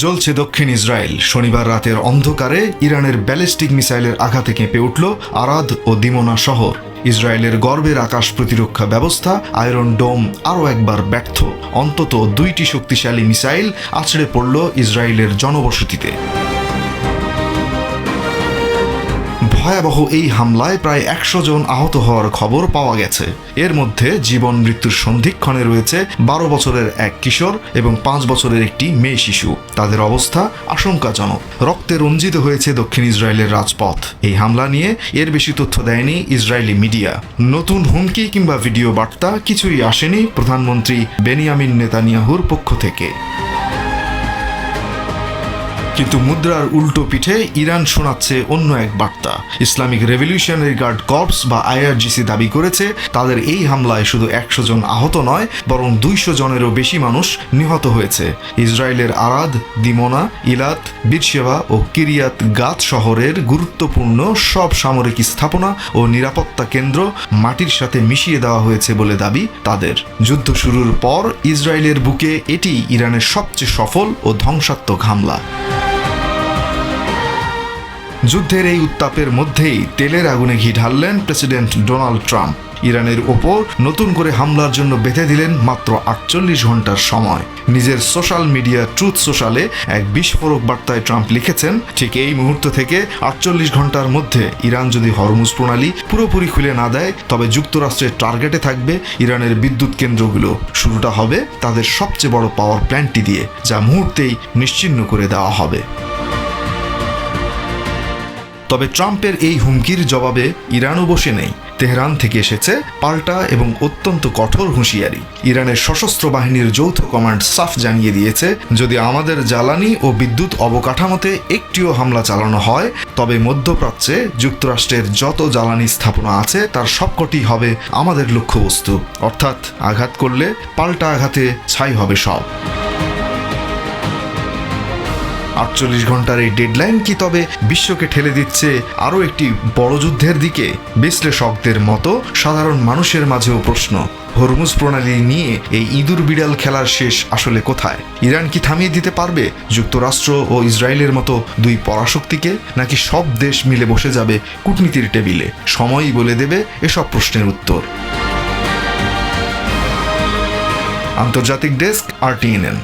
জ্বলছে দক্ষিণ ইসরায়েল। শনিবার রাতের অন্ধকারে ইরানের ব্যালিস্টিক মিসাইলের আঘাতে কেঁপে উঠল আরাদ ও দিমোনা শহর। ইসরায়েলের গর্বের আকাশ প্রতিরক্ষা ব্যবস্থা আয়রন ডোম আরও একবার ব্যর্থ। অন্তত 2টি শক্তিশালী মিসাইল আছড়ে পড়ল ইসরায়েলের জনবসতিতে। ভয়াবহ এই হামলায় প্রায় 100 জন আহত হওয়ার খবর পাওয়া গেছে। এর মধ্যে জীবন মৃত্যুর সন্ধিক্ষণে রয়েছে 12 বছরের এক কিশোর এবং 5 বছরের একটি মেয়ে শিশু। তাদের অবস্থা আশঙ্কাজনক। রক্তে রঞ্জিত হয়েছে দক্ষিণ ইসরায়েলের রাজপথ। এই হামলা নিয়ে এর বেশি তথ্য দেয়নি ইসরায়েলি মিডিয়া। নতুন হুমকি কিংবা ভিডিও বার্তা কিছুই আসেনি প্রধানমন্ত্রী বেনিয়ামিন নেতানিয়াহুর পক্ষ থেকে। কিন্তু মুদ্রার উল্টো পিঠে ইরান শোনাচ্ছে অন্য এক বার্তা। ইসলামিক রেভলিউশনারি গার্ড কর্পস বা IRGC দাবি করেছে তাদের এই হামলায় শুধু 100 জন আহত নয়, বরং 200 জনেরও বেশি মানুষ নিহত হয়েছে। ইসরায়েলের আরাদ, দিমোনা, ইলাত, বিরশেবা ও কিরিয়াত গাত শহরের গুরুত্বপূর্ণ সব সামরিক স্থাপনা ও নিরাপত্তা কেন্দ্র মাটির সাথে মিশিয়ে দেওয়া হয়েছে বলে দাবি তাদের। যুদ্ধ শুরুর পর ইসরায়েলের বুকে এটি ইরানের সবচেয়ে সফল ও ধ্বংসাত্মক হামলা। যুদ্ধের এই উত্তাপের মধ্যেই তেলের আগুনে ঘি ঢাললেন প্রেসিডেন্ট ডোনাল্ড ট্রাম্প। ইরানের ওপর নতুন করে হামলার জন্য বেঁধে দিলেন মাত্র 48 ঘন্টার সময়। নিজের সোশ্যাল মিডিয়া ট্রুথ সোশ্যালে এক বিস্ফোরক বার্তায় ট্রাম্প লিখেছেন, ঠিক এই মুহূর্ত থেকে 48 ঘন্টার মধ্যে ইরান যদি হরমুজ প্রণালী পুরোপুরি খুলে না দেয়, তবে যুক্তরাষ্ট্রের টার্গেটে থাকবে ইরানের বিদ্যুৎ কেন্দ্রগুলো। শুরুটা হবে তাদের সবচেয়ে বড় পাওয়ার প্ল্যান্টটি দিয়ে, যা মুহূর্তেই নিশ্চিহ্ন করে দেওয়া হবে। তবে ট্রাম্পের এই হুমকির জবাবে ইরানও বসে নেই। তেহরান থেকে এসেছে পাল্টা এবং অত্যন্ত কঠোর হুঁশিয়ারি। ইরানের সশস্ত্র বাহিনীর যৌথ কমান্ড সাফ জানিয়ে দিয়েছে, যদি আমাদের জ্বালানি ও বিদ্যুৎ অবকাঠামোতে একটিও হামলা চালানো হয়, তবে মধ্যপ্রাচ্যে যুক্তরাষ্ট্রের যত জ্বালানি স্থাপনা আছে তার সবকটি হবে আমাদের লক্ষ্যবস্তু। অর্থাৎ আঘাত করলে পাল্টা আঘাতে ছাই হবে সব। 48 ঘন্টার এই ডেডলাইন কি তবে বিশ্বকে ঠেলে দিচ্ছে আরও একটি বড় যুদ্ধের দিকে? বিশ্লেষকদের মতো সাধারণ মানুষের মাঝেও প্রশ্ন, হরমুজ প্রণালী নিয়ে এই ইঁদুর বিড়াল খেলার শেষ আসলে কোথায়? ইরান কি থামিয়ে দিতে পারবে যুক্তরাষ্ট্র ও ইসরায়েলের মতো দুই পরাশক্তিকে, নাকি সব দেশ মিলে বসে যাবে কূটনীতির টেবিলে? সময়ই বলে দেবে এসব প্রশ্নের উত্তর। আন্তর্জাতিক ডেস্ক, RTNN।